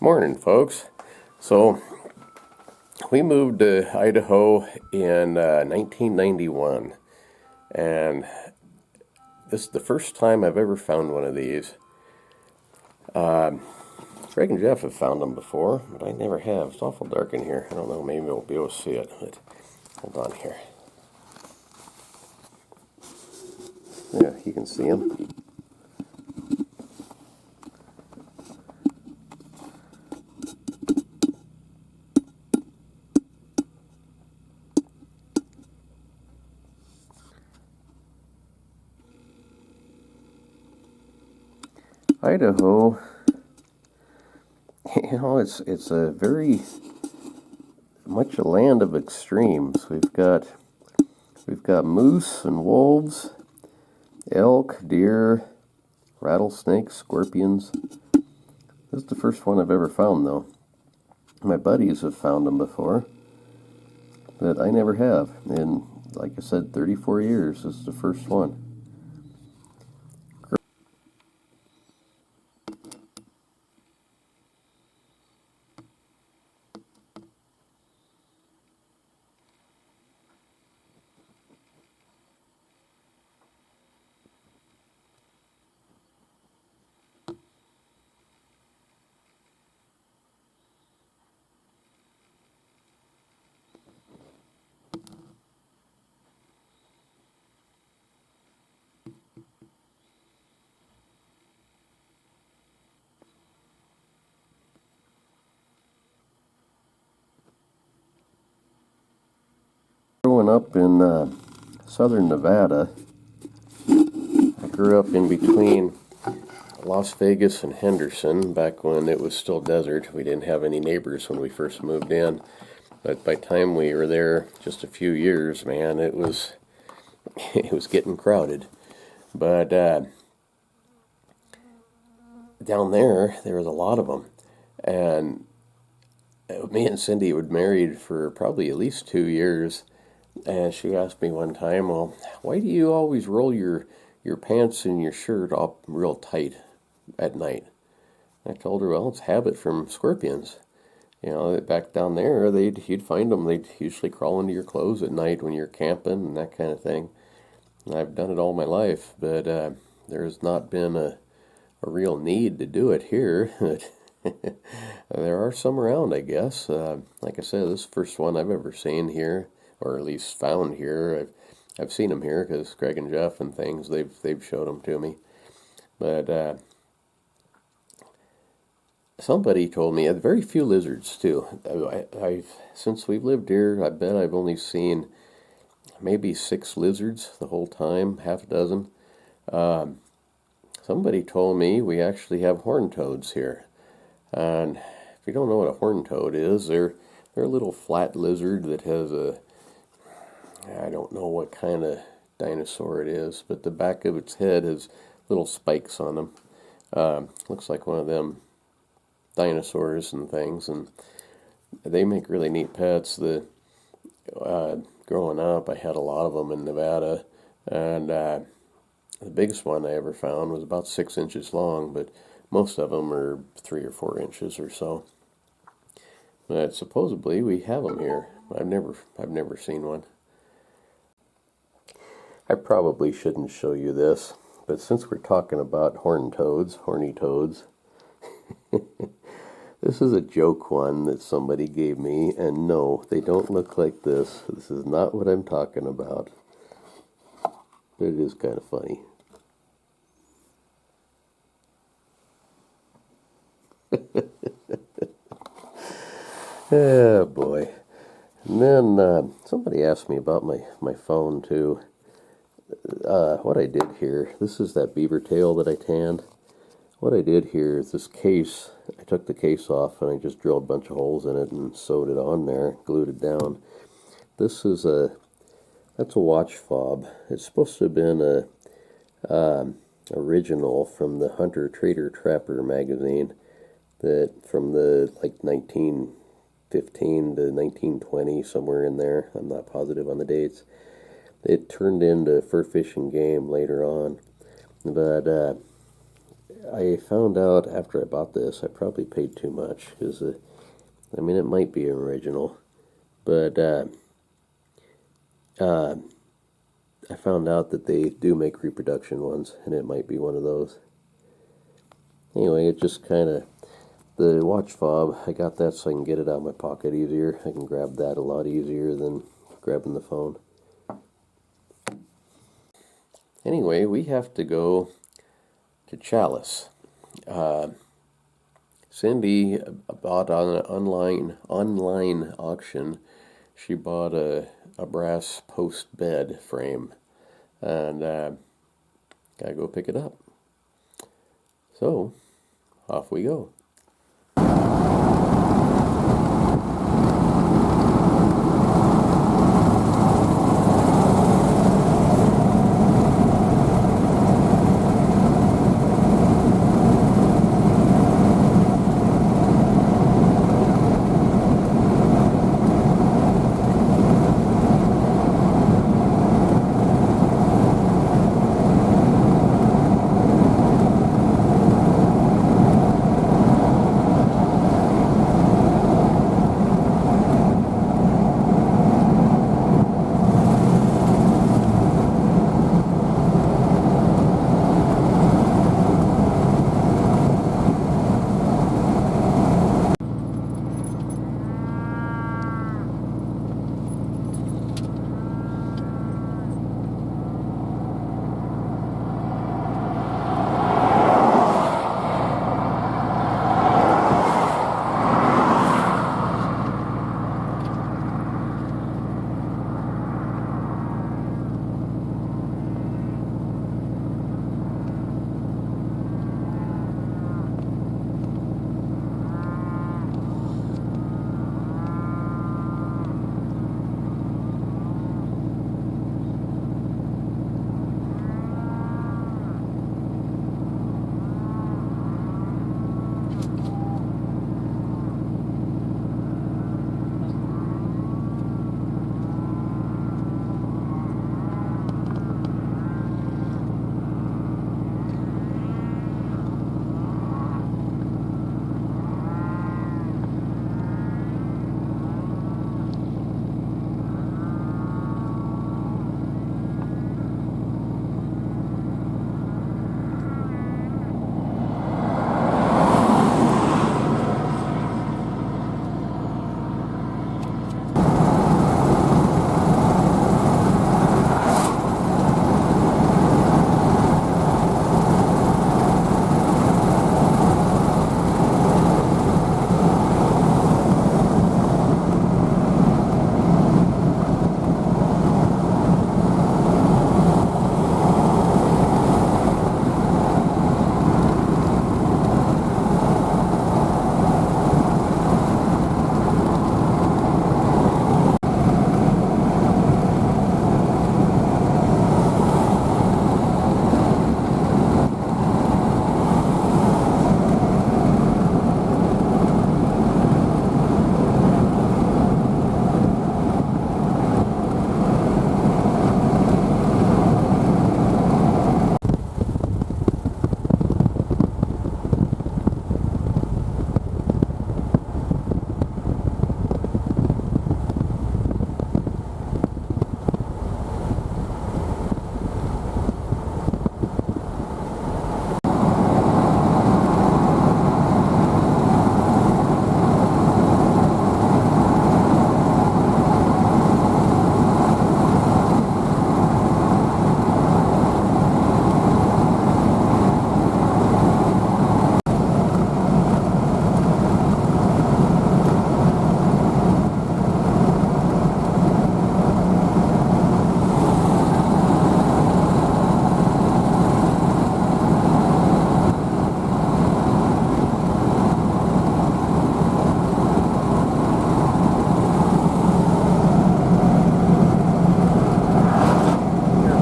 Morning, folks. So we moved to Idaho in 1991, and this is the first time I've ever found one of these. Greg and Jeff have found them before, but I never have. It's awful dark in here. I don't know, maybe we'll be able to see it, but hold on here. Yeah, you can see them. Idaho, it's a very much a land of extremes. We've got moose and wolves, elk, deer, rattlesnakes, scorpions. This is the first one I've ever found, though. My buddies have found them before, but I never have. In, like I said, 34 years, this is the first one. Growing up in southern Nevada, I grew up in between Las Vegas and Henderson back when it was still desert. We didn't have any neighbors when we first moved in, but by the time we were there just a few years, man, it was getting crowded. But down there was a lot of them, and me and Cindy were married for probably at least 2 years. And she asked me one time, well, why do you always roll your pants and your shirt up real tight at night? I told her, well, it's habit from scorpions. You know, back down there, you'd find them. They'd usually crawl into your clothes at night when you're camping and that kind of thing. And I've done it all my life, but there's not been a real need to do it here. There are some around, I guess. Like I said, this is the first one I've ever seen here, or at least found here. I've seen them here because Greg and Jeff and things, they've showed them to me. But somebody told me very few lizards too. Since we've lived here, I bet I've only seen maybe 6 lizards the whole time, half a dozen. Somebody told me we actually have horned toads here, and if you don't know what a horned toad is, they're a little flat lizard that has I don't know what kind of dinosaur it is, but the back of its head has little spikes on them. Looks like one of them dinosaurs and things, and they make really neat pets. Growing up, I had a lot of them in Nevada, and the biggest one I ever found was about 6 inches long, but most of them are 3 or 4 inches or so. But supposedly we have them here. I've never seen one. I probably shouldn't show you this, but since we're talking about horny toads, this is a joke one that somebody gave me, and no, they don't look like this. This is not what I'm talking about, but it is kind of funny. Oh boy. And then somebody asked me about my phone too. What I did here, this is that beaver tail that I tanned. What I did here is this case, I took the case off and I just drilled a bunch of holes in it and sewed it on there, glued it down. This is that's a watch fob. It's supposed to have been a original from the Hunter Trader Trapper magazine, that from the like 1915 to 1920, somewhere in there. I'm not positive on the dates. It turned into Fur Fish and Game later on, but I found out after I bought this, I probably paid too much because, I mean, it might be an original, but I found out that they do make reproduction ones, and it might be one of those. Anyway, it just kind of, the watch fob, I got that so I can get it out of my pocket easier. I can grab that a lot easier than grabbing the phone. Anyway, we have to go to Challis. Cindy bought on an online auction. She bought a brass post bed frame, and gotta go pick it up. So off we go.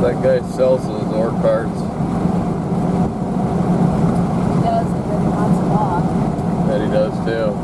That guy sells those ore carts. He does, and then he wants them off. Bet he does too.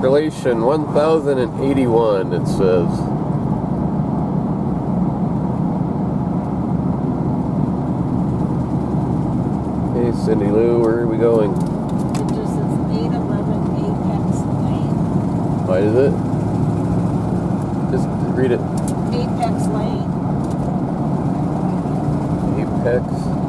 Population 1,081, it says. Hey, Cindy Lou, where are we going? It just says 811 Apex Lane. Why is it? Just read it. Apex Lane. Apex